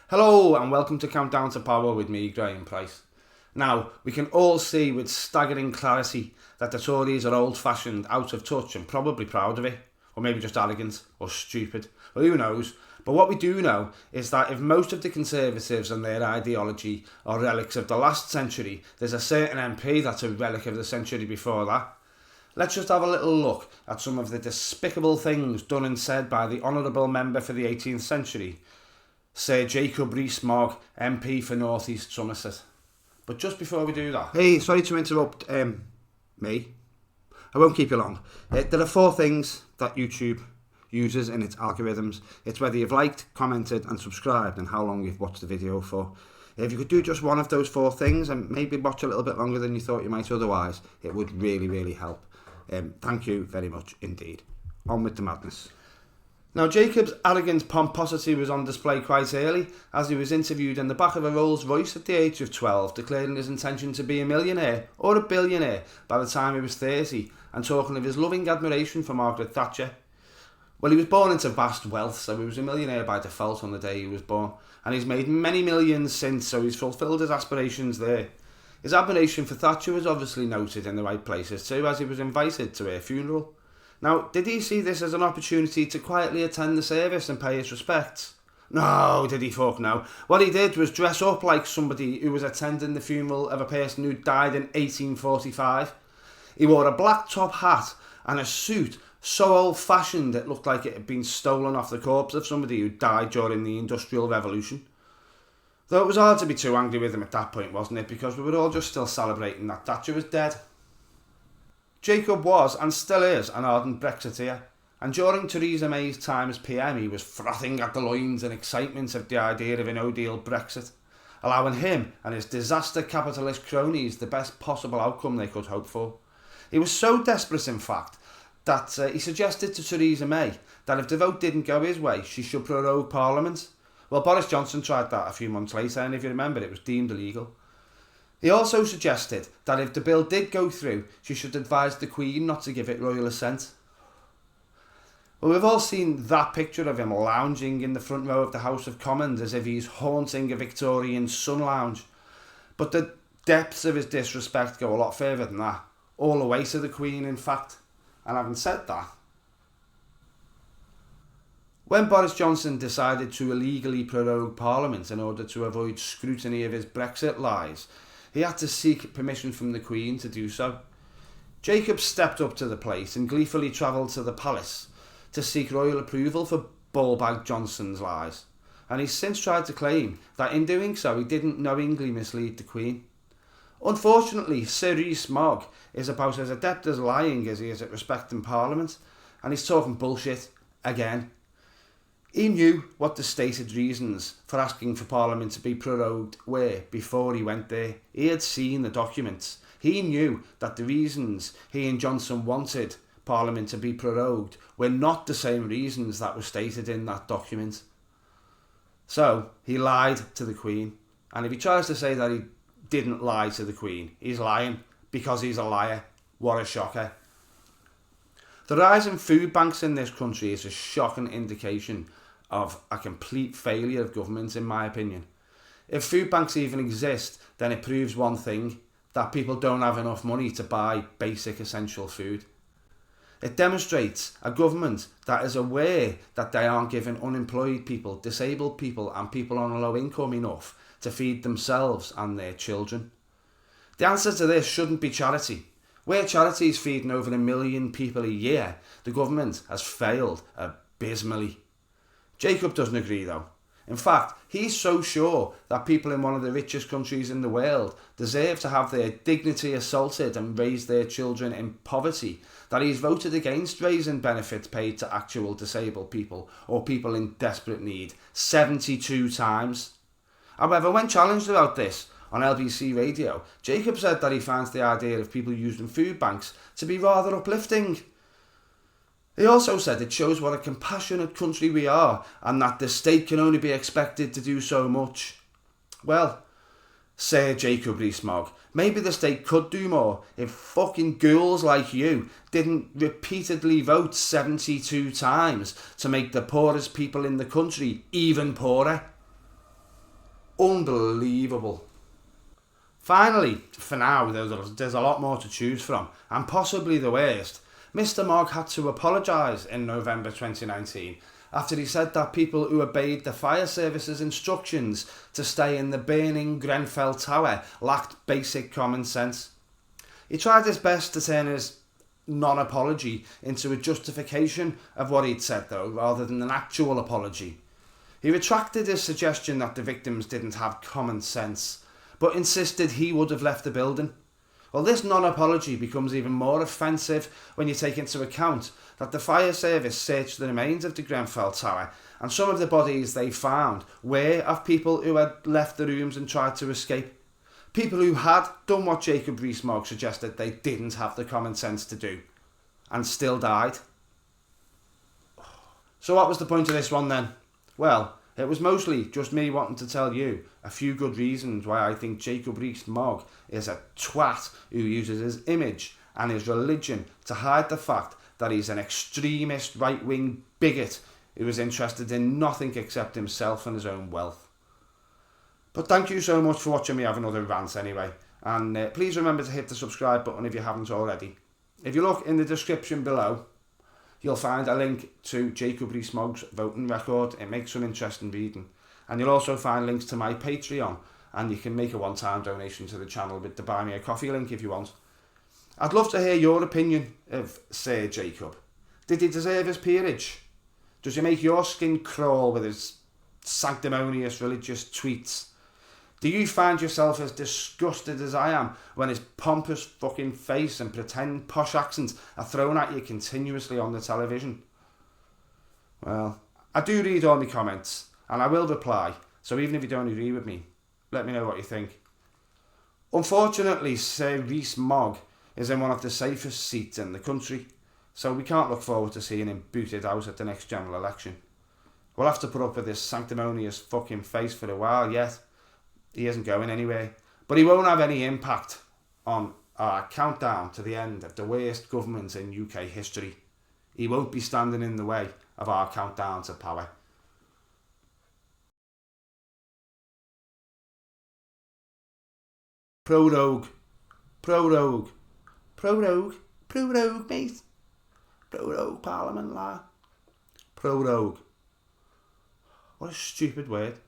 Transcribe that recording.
Hello and welcome to Countdown to Power with me, Graeme Pryce. Now, we can all see with staggering clarity that the Tories are old-fashioned, out of touch and probably proud of it, or maybe just arrogant or stupid. Well, who knows? But what we do know is that if most of the Conservatives and their ideology are relics of the last century, there's a certain MP that's a relic of the century before that. Let's just have a little look at some of the despicable things done and said by the honourable member for the 18th century, Sir Rees Mogg, MP for North East Somerset. But just before we do that... Hey, sorry to interrupt me. I won't keep you long. There are 4 things that YouTube uses in its algorithms. It's whether you've liked, commented and subscribed and how long you've watched the video for. If you could do just one of those 4 things and maybe watch a little bit longer than you thought you might otherwise, it would really, really help. Thank you very much indeed. On with the madness. Now, Jacob's arrogant pomposity was on display quite early, as he was interviewed in the back of a Rolls Royce at the age of 12, declaring his intention to be a millionaire or a billionaire by the time he was 30, and talking of his loving admiration for Margaret Thatcher. Well, he was born into vast wealth, so he was a millionaire by default on the day he was born, and he's made many millions since, so he's fulfilled his aspirations there. His admiration for Thatcher was obviously noted in the right places too, as he was invited to her funeral. Now, did he see this as an opportunity to quietly attend the service and pay his respects? No, did he fuck no. What he did was dress up like somebody who was attending the funeral of a person who died in 1845. He wore a black top hat and a suit so old-fashioned it looked like it had been stolen off the corpse of somebody who died during the Industrial Revolution. Though it was hard to be too angry with him at that point, wasn't it? Because we were all just still celebrating that Thatcher was dead. Jacob was, and still is, an ardent Brexiteer, and during Theresa May's time as PM he was frothing at the loins in excitement of the idea of a no-deal Brexit, allowing him and his disaster capitalist cronies the best possible outcome they could hope for. He was so desperate, in fact, that he suggested to Theresa May that if the vote didn't go his way, she should prorogue Parliament. Well, Boris Johnson tried that a few months later, and if you remember, it was deemed illegal. He also suggested that if the bill did go through, she should advise the Queen not to give it royal assent. Well, we've all seen that picture of him lounging in the front row of the House of Commons as if he's haunting a Victorian sun lounge. But the depths of his disrespect go a lot further than that. All the way to the Queen, in fact. And having said that, when Boris Johnson decided to illegally prorogue Parliament in order to avoid scrutiny of his Brexit lies, he had to seek permission from the Queen to do so. Jacob stepped up to the plate and gleefully travelled to the palace to seek royal approval for Ballbag Johnson's lies, and he's since tried to claim that in doing so he didn't knowingly mislead the Queen. Unfortunately, Sir Rees Mogg is about as adept at lying as he is at respecting Parliament, and he's talking bullshit again. He knew what the stated reasons for asking for Parliament to be prorogued were before he went there. He had seen the documents. He knew that the reasons he and Johnson wanted Parliament to be prorogued were not the same reasons that were stated in that document. So, he lied to the Queen. And if he tries to say that he didn't lie to the Queen, he's lying because he's a liar. What a shocker. The rise in food banks in this country is a shocking indication of a complete failure of government, in my opinion. If food banks even exist, then it proves one thing, that people don't have enough money to buy basic essential food. It demonstrates a government that is aware that they aren't giving unemployed people, disabled people and people on a low income enough to feed themselves and their children. The answer to this shouldn't be charity. Where charity is feeding over 1 million people a year, the government has failed abysmally. Jacob doesn't agree though. In fact, he's so sure that people in one of the richest countries in the world deserve to have their dignity assaulted and raise their children in poverty that he's voted against raising benefits paid to actual disabled people or people in desperate need 72 times. However, when challenged about this on LBC radio, Jacob said that he finds the idea of people using food banks to be rather uplifting. He also said it shows what a compassionate country we are and that the state can only be expected to do so much. Well, Sir Rees Mogg, maybe the state could do more if fucking ghouls like you didn't repeatedly vote 72 times to make the poorest people in the country even poorer. Unbelievable. Finally, for now, there's a lot more to choose from, and possibly the worst. Mr. Mogg had to apologise in November 2019 after he said that people who obeyed the fire service's instructions to stay in the burning Grenfell Tower lacked basic common sense. He tried his best to turn his non-apology into a justification of what he'd said, though, rather than an actual apology. He retracted his suggestion that the victims didn't have common sense, but insisted he would have left the building. Well, this non-apology becomes even more offensive when you take into account that the fire service searched the remains of the Grenfell Tower, and some of the bodies they found were of people who had left the rooms and tried to escape. People who had done what Jacob Rees Mogg suggested they didn't have the common sense to do, and still died. So what was the point of this one then? Well, it was mostly just me wanting to tell you a few good reasons why I think Jacob Rees Mogg is a twat who uses his image and his religion to hide the fact that he's an extremist right-wing bigot who is interested in nothing except himself and his own wealth. But thank you so much for watching me have another rant anyway, and please remember to hit the subscribe button if you haven't already. If you look in the description below, you'll find a link to Jacob Rees Mogg's voting record. It makes some interesting reading. And you'll also find links to my Patreon, and you can make a one-time donation to the channel with the Buy Me a Coffee link if you want. I'd love to hear your opinion of Sir Jacob. Did he deserve his peerage? Does he make your skin crawl with his sanctimonious religious tweets? Do you find yourself as disgusted as I am when his pompous fucking face and pretend posh accent are thrown at you continuously on the television? Well, I do read all my comments, and I will reply, so even if you don't agree with me, let me know what you think. Unfortunately, Sir Rees Mogg is in one of the safest seats in the country, so we can't look forward to seeing him booted out at the next general election. We'll have to put up with this sanctimonious fucking face for a while yet. He isn't going anywhere, but he won't have any impact on our countdown to the end of the worst government in UK history. He won't be standing in the way of our countdown to power. Prorogue, prorogue, prorogue, prorogue, mate. Prorogue Parliament, lad. Prorogue. What a stupid word.